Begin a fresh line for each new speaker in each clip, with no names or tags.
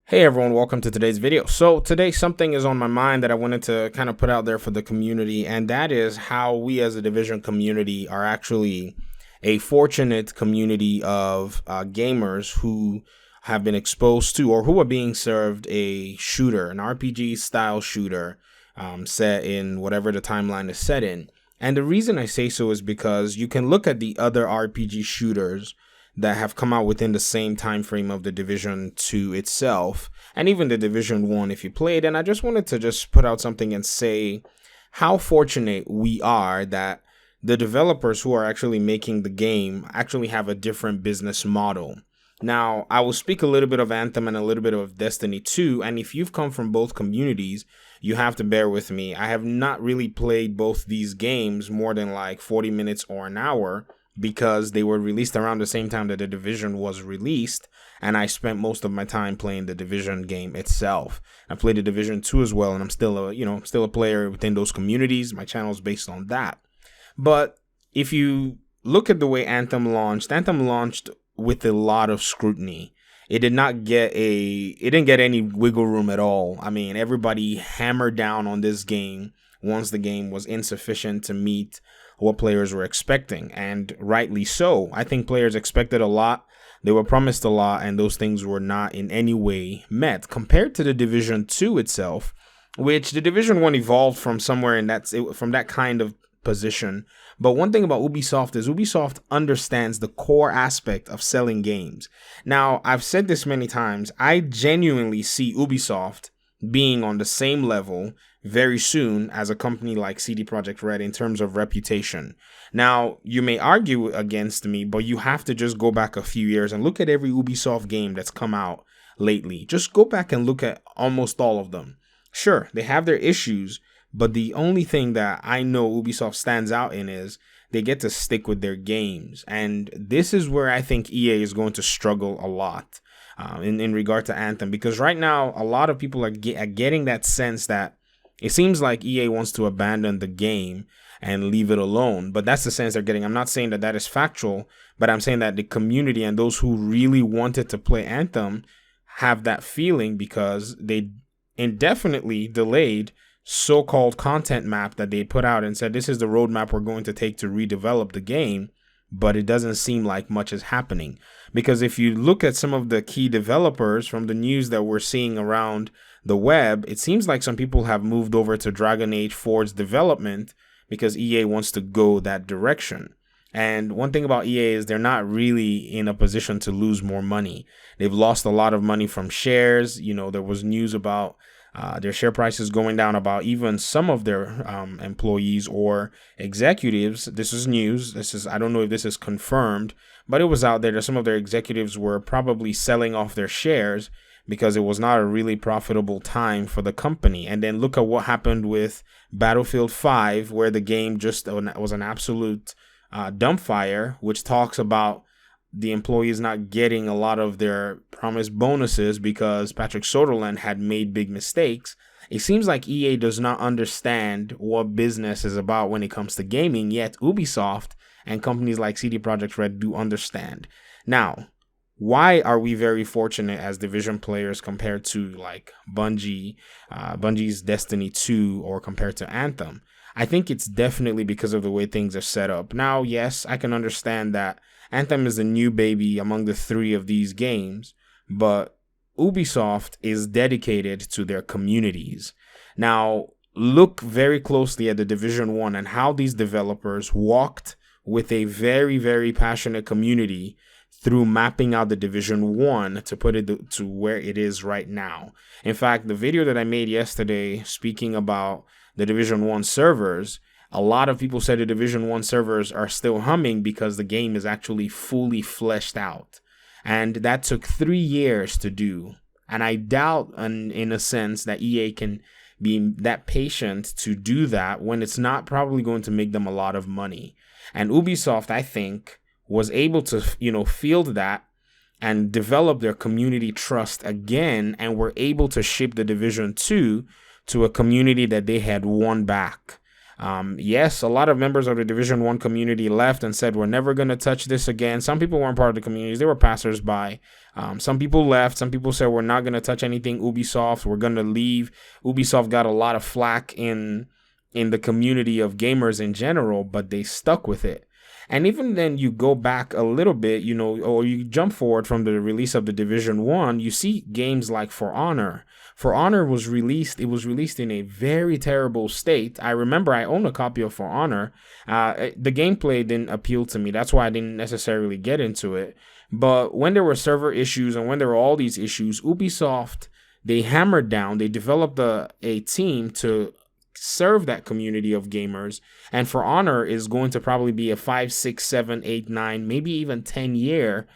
Hey everyone, welcome to today's video. So today something is on my mind that I wanted to kind of put out there for the community, and that is how we as a Division community are actually a fortunate community of gamers who have been exposed to or who are being served a shooter, an RPG style shooter set in whatever the timeline is set in. And the reason I say so is because you can look at the other RPG shooters that have come out within the same time frame of the Division 2 itself, and even the Division 1 if you played. And I just wanted to just put out something and say how fortunate we are that the developers who are actually making the game actually have a different business model. Now, I will speak a little bit of Anthem and a little bit of Destiny 2, and if you've come from both communities, you have to bear with me. I have not really played both these games more than like 40 minutes or an hour, because they were released around the same time that the Division was released, and I spent most of my time playing the Division game itself. I played the Division 2 as well, and I'm still a player within those communities. My channel is based on that. But if you look at the way Anthem launched with a lot of scrutiny. It didn't get any wiggle room at all. I mean, everybody hammered down on this game once the game was insufficient to meet what players were expecting, and rightly so. I think players expected a lot, they were promised a lot, and those things were not in any way met compared to the Division 2 itself, which the Division 1 evolved from somewhere from that kind of position. But one thing about Ubisoft is Ubisoft understands the core aspect of selling games. Now, I've said this many times, I genuinely see Ubisoft being on the same level very soon as a company like CD Projekt Red in terms of reputation. Now, you may argue against me, but you have to just go back a few years and look at every Ubisoft game that's come out lately. Just go back and look at almost all of them. Sure, they have their issues, but the only thing that I know Ubisoft stands out in is they get to stick with their games. And this is where I think EA is going to struggle a lot in regard to Anthem, because right now a lot of people are getting that sense that it seems like EA wants to abandon the game and leave it alone. But that's the sense they're getting. I'm not saying that is factual, but I'm saying that the community and those who really wanted to play Anthem have that feeling because they indefinitely delayed so-called content map that they put out and said, this is the roadmap we're going to take to redevelop the game. But it doesn't seem like much is happening, because if you look at some of the key developers from the news that we're seeing around the web, it seems like some people have moved over to Dragon Age 4's development because EA wants to go that direction. And one thing about EA is they're not really in a position to lose more money. They've lost a lot of money from shares. You know, there was news about their share prices going down, about even some of their employees or executives. This is news. I don't know if this is confirmed, but it was out there that some of their executives were probably selling off their shares because it was not a really profitable time for the company. And then look at what happened with Battlefield 5, where the game just was an absolute dumbfire, which talks about the employees not getting a lot of their promised bonuses because Patrick Soderlund had made big mistakes. It seems like EA does not understand what business is about when it comes to gaming, yet Ubisoft and companies like CD Projekt Red do understand. Now, why are we very fortunate as Division players compared to like Bungie's Destiny 2 or compared to Anthem? I think it's definitely because of the way things are set up. Now, yes, I can understand that Anthem is the new baby among the three of these games, but Ubisoft is dedicated to their communities. Now, look very closely at the Division 1 and how these developers walked with a very, very passionate community through mapping out the Division 1 to put it to where it is right now. In fact, the video that I made yesterday speaking about the Division 1 servers, a lot of people said the Division 1 servers are still humming because the game is actually fully fleshed out. And that took 3 years to do. And I doubt, in a sense, that EA can be that patient to do that when it's not probably going to make them a lot of money. And Ubisoft, I think, was able to, field that and develop their community trust again, and were able to ship the Division 2 to a community that they had won back. Yes, a lot of members of the Division 1 community left and said, we're never going to touch this again. Some people weren't part of the communities. They were passersby. Some people left. Some people said we're not going to touch anything Ubisoft. We're going to leave. Ubisoft got a lot of flack in the community of gamers in general, but they stuck with it. And even then, you go back a little bit, or you jump forward from the release of the Division 1, you see games like For Honor. For Honor was released. It was released in a very terrible state. I remember I own a copy of For Honor. The gameplay didn't appeal to me. That's why I didn't necessarily get into it. But when there were server issues and when there were all these issues, Ubisoft, they hammered down. They developed a team to serve that community of gamers. And For Honor is going to probably be a 5, 6, 7, 8, 9, maybe even 10-year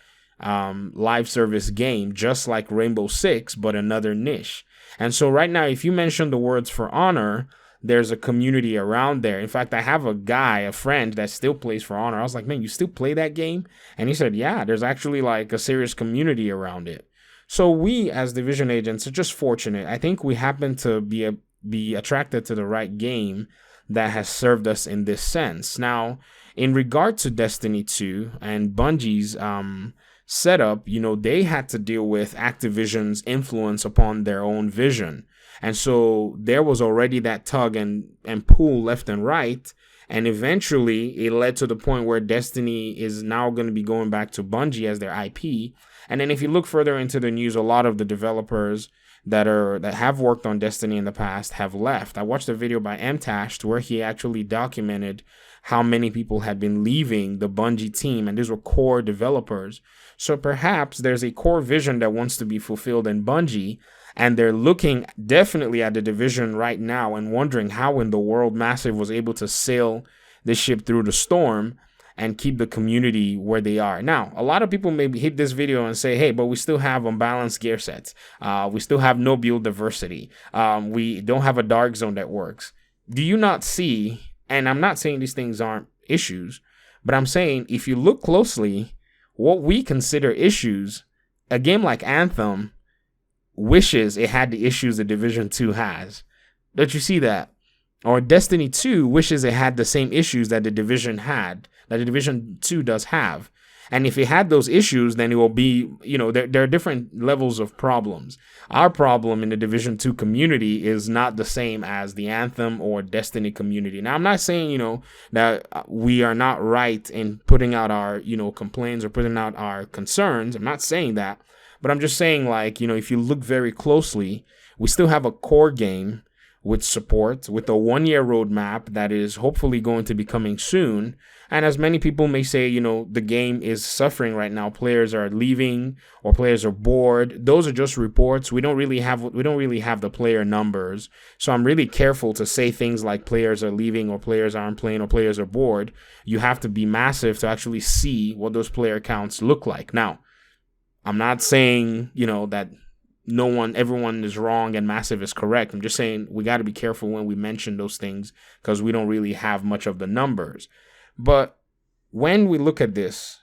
live service game, just like Rainbow Six, but another niche. And so right now, if you mention the words For Honor, there's a community around there. In fact, I have a friend that still plays For Honor. I was like, man, you still play that game? And he said, yeah, there's actually like a serious community around it. So we as division agents are just fortunate. I think we happen to be attracted to the right game that has served us in this sense. Now, in regard to Destiny 2 and Bungie's setup, they had to deal with Activision's influence upon their own vision. And so there was already that tug and pull left and right. And eventually it led to the point where Destiny is now going to be going back to Bungie as their IP. And then if you look further into the news, a lot of the developers that have worked on Destiny in the past have left. I watched a video by Mtashed where he actually documented how many people had been leaving the Bungie team, and these were core developers. So perhaps there's a core vision that wants to be fulfilled in Bungie, and they're looking definitely at the division right now and wondering how in the world Massive was able to sail this ship through the storm and keep the community where they are. Now, a lot of people may hit this video and say, hey, but we still have unbalanced gear sets. We still have no build diversity. We don't have a dark zone that works. Do you not see, and I'm not saying these things aren't issues, but I'm saying if you look closely, what we consider issues, a game like Anthem wishes it had the issues the Division 2 has. Don't you see that? Or Destiny 2 wishes it had the same issues that the Division had, that the Division 2 does have. And if it had those issues, then it will be, there are different levels of problems. Our problem in the Division 2 community is not the same as the Anthem or Destiny community. Now, I'm not saying, that we are not right in putting out our, complaints or putting out our concerns. I'm not saying that. But I'm just saying, if you look very closely, we still have a core game with support, with a 1-year roadmap that is hopefully going to be coming soon. And as many people may say, the game is suffering right now. Players are leaving or players are bored. Those are just reports. We don't really have the player numbers. So I'm really careful to say things like players are leaving or players aren't playing or players are bored. You have to be massive to actually see what those player counts look like. Now, I'm not saying, that everyone is wrong and Massive is correct. I'm just saying we got to be careful when we mention those things because we don't really have much of the numbers. But when we look at this,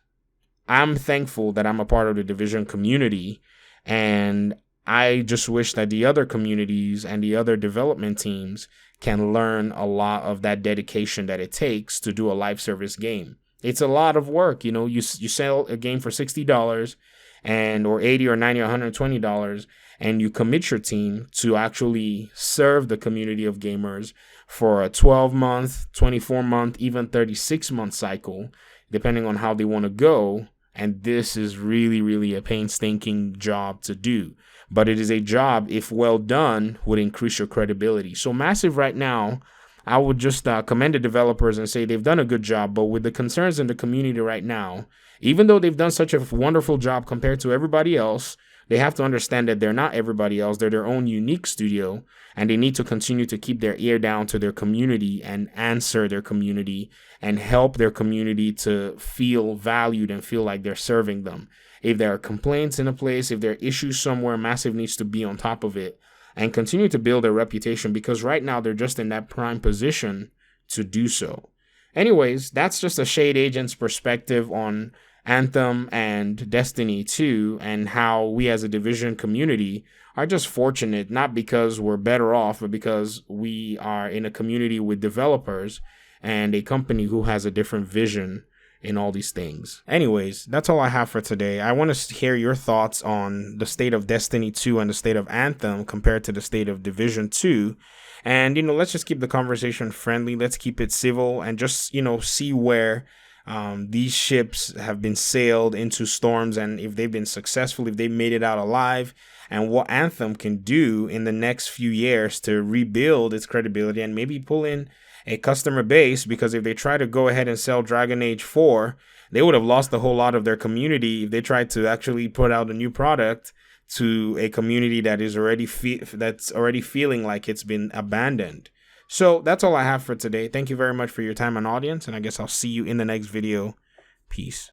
I'm thankful that I'm a part of the Division community, and I just wish that the other communities and the other development teams can learn a lot of that dedication that it takes to do a live service game. It's a lot of work. You sell a game for $60 or $80 or $90 or $120, and you commit your team to actually serve the community of gamers for a 12-month, 24-month, even 36-month cycle, depending on how they want to go. And this is really, really a painstaking job to do. But it is a job, if well done, would increase your credibility. So Massive right now, I would just commend the developers and say they've done a good job. But with the concerns in the community right now, even though they've done such a wonderful job compared to everybody else, they have to understand that they're not everybody else. They're their own unique studio, and they need to continue to keep their ear down to their community and answer their community and help their community to feel valued and feel like they're serving them. If there are complaints in a place, if there are issues somewhere, Massive needs to be on top of it and continue to build their reputation, because right now they're just in that prime position to do so. Anyways, that's just a Shade Agent's perspective on Anthem and Destiny 2 and how we as a Division community are just fortunate, not because we're better off, but because we are in a community with developers and a company who has a different vision in all these things. Anyways, that's all I have for today. I want to hear your thoughts on the state of Destiny 2 and the state of Anthem compared to the state of Division 2. And, let's just keep the conversation friendly. Let's keep it civil and just, see where these ships have been sailed into storms and if they've been successful, if they made it out alive, and what Anthem can do in the next few years to rebuild its credibility and maybe pull in a customer base, because if they try to go ahead and sell Dragon Age 4, they would have lost a whole lot of their community if they tried to actually put out a new product to a community that is already feeling like it's been abandoned. So that's all I have for today. Thank you very much for your time and audience, and I guess I'll see you in the next video. Peace.